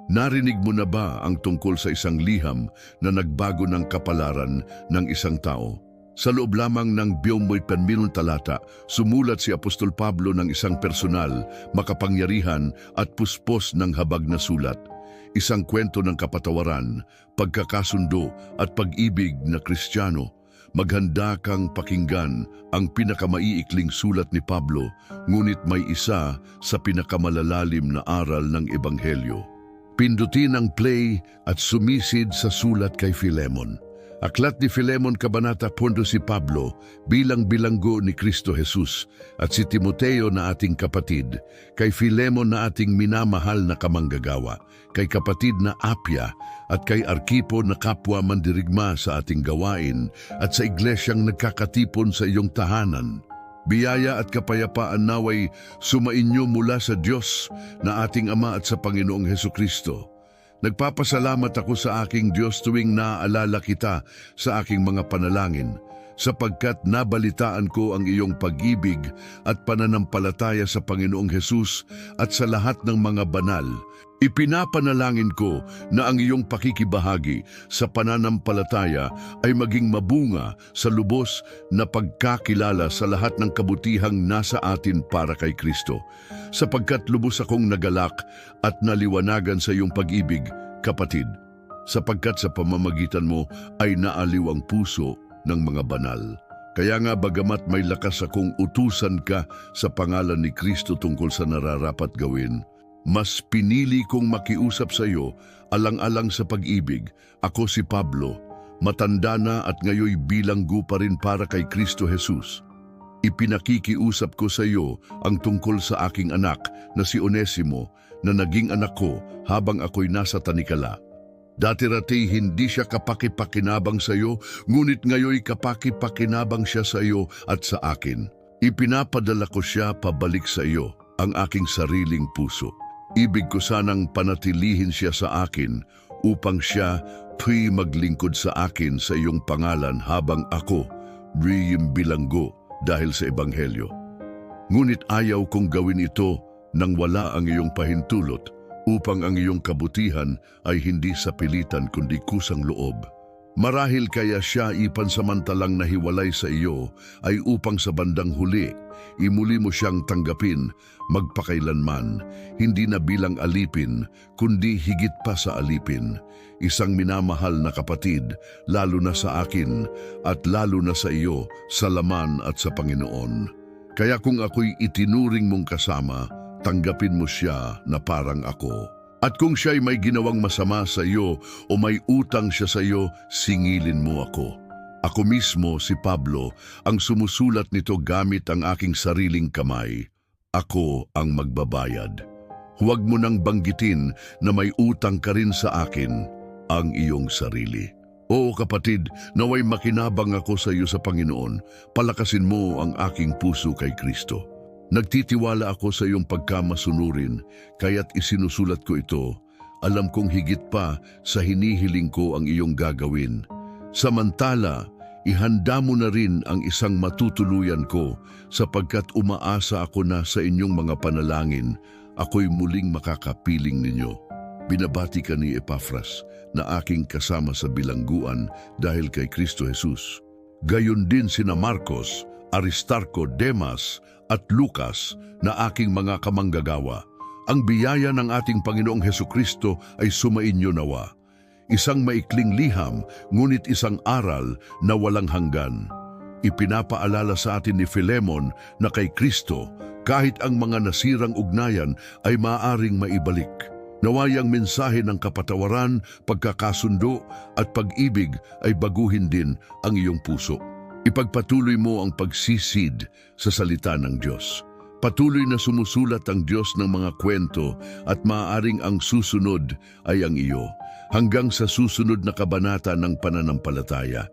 Narinig mo na ba ang tungkol sa isang liham na nagbago ng kapalaran ng isang tao? Sa loob lamang ng 28 talata, sumulat si Apostol Pablo ng isang personal, makapangyarihan at puspos ng habag na sulat. Isang kwento ng kapatawaran, pagkakasundo at pag-ibig na Kristiyano. Maghanda kang pakinggan ang pinakamaiikling sulat ni Pablo, ngunit may isa sa pinakamalalalim na aral ng Ebanghelyo. Pindutin ang play at sumisid sa sulat kay Filemon. Aklat ni Filemon Kabanata Pondo si Pablo bilang bilanggo ni Kristo Jesus at si Timoteo na ating kapatid, kay Filemon na ating minamahal na kamanggagawa, kay kapatid na Apia at kay Arkipo na kapwa mandirigma sa ating gawain at sa iglesyang nagkakatipon sa iyong tahanan. Biyaya at kapayapaan naway sumainyo mula sa Diyos na ating Ama at sa Panginoong Hesukristo. Nagpapasalamat ako sa aking Diyos tuwing naaalala kita sa aking mga panalangin, sapagkat nabalitaan ko ang iyong pag-ibig at pananampalataya sa Panginoong Hesus at sa lahat ng mga banal. Ipinapanalangin ko na ang iyong pakikibahagi sa pananampalataya ay maging mabunga sa lubos na pagkakilala sa lahat ng kabutihang nasa atin para kay Kristo, sapagkat lubos akong nagalak at naliwanagan sa iyong pag-ibig, kapatid, sapagkat sa pamamagitan mo ay naaliw ang puso ng mga banal. Kaya nga bagamat may lakas akong utusan ka sa pangalan ni Kristo tungkol sa nararapat gawin, mas pinili kong makiusap sa iyo alang-alang sa pag-ibig. Ako si Pablo, matanda na at ngayoy bilanggo pa rin para kay Kristo Jesus. Ipinakikiusap ko sa iyo ang tungkol sa aking anak na si Onesimo na naging anak ko habang ako'y nasa tanikala. Dati-rati hindi siya kapakipakinabang sa iyo, ngunit ngayoy kapakipakinabang siya sa iyo at sa akin. Ipinapadala ko siya pabalik sa iyo, ang aking sariling puso. Ibig ko sanang panatilihin siya sa akin upang siya maglingkod sa akin sa iyong pangalan habang ako bilanggo dahil sa Ebanghelyo. Ngunit ayaw kong gawin ito nang wala ang iyong pahintulot upang ang iyong kabutihan ay hindi sa pilitan kundi kusang loob. Marahil kaya siya ipansamantalang nahiwalay sa iyo ay upang sa bandang huli, imuli mo siyang tanggapin magpakailanman, hindi na bilang alipin, kundi higit pa sa alipin. Isang minamahal na kapatid, lalo na sa akin at lalo na sa iyo, sa laman at sa Panginoon. Kaya kung ako'y itinuring mong kasama, tanggapin mo siya na parang ako. At kung siya'y may ginawang masama sa iyo o may utang siya sa iyo, singilin mo ako. Ako mismo, si Pablo, ang sumusulat nito gamit ang aking sariling kamay. Ako ang magbabayad. Huwag mo nang banggitin na may utang ka rin sa akin, ang iyong sarili. Oo kapatid, naway makinabang ako sa iyo sa Panginoon. Palakasin mo ang aking puso kay Kristo. Nagtitiwala ako sa iyong pagkamasunurin, kaya't isinusulat ko ito. Alam kong higit pa sa hinihiling ko ang iyong gagawin. Samantala, ihanda mo na rin ang isang matutuluyan ko, sapagkat umaasa ako na sa inyong mga panalangin, ako'y muling makakapiling ninyo. Binabati ka ni Epafras, na aking kasama sa bilangguan dahil kay Kristo Jesus. Gayon din sina Marcos, Aristarco, Demas, at Lucas na aking mga kamanggagawa. Ang biyaya ng ating Panginoong Hesukristo ay sumainyo nawa. Isang maikling liham, ngunit isang aral na walang hanggan. Ipinapaalala sa atin ni Filemon na kay Kristo, kahit ang mga nasirang ugnayan ay maaaring maibalik. Naway ang mensahe ng kapatawaran, pagkakasundo at pag-ibig ay baguhin din ang iyong puso. Ipagpatuloy mo ang pagsisid sa salita ng Diyos. Patuloy na sumusulat ang Diyos ng mga kwento at maaaring ang susunod ay ang iyo, hanggang sa susunod na kabanata ng pananampalataya.